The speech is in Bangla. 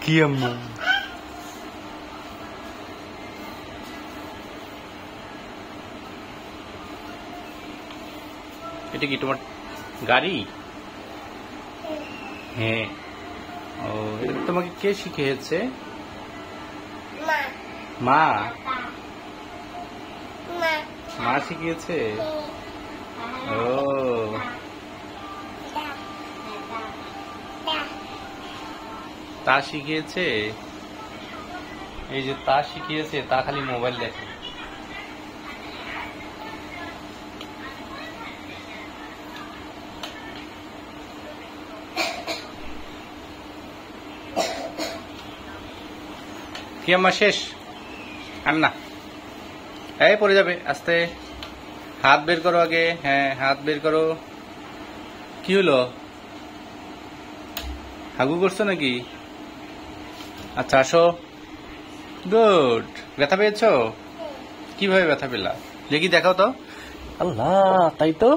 কি আম্মা? এটা কি তোমার গাড়ি? হ্যাঁ। ও, এটা তোমাকে কে শিখিয়েছে? মা। মা শিখিয়েছে? ও, তা শিখিয়েছে? এই যে তা শিখিয়েছে, তা খালি মোবাইল দেখে। কি আম্মা শেষ? আর না, এই পড়ে যাবে, আস্তে। হাত বের করো আগে। হ্যাঁ, হাত বের করো। কি হলো? হাগু করছো নাকি? আচ্ছা, আসো। গুড। ব্যথা পেয়েছো? কিভাবে ব্যথা পেলা? দেখি, দেখাও তো। আল্লাহ, তাই তো।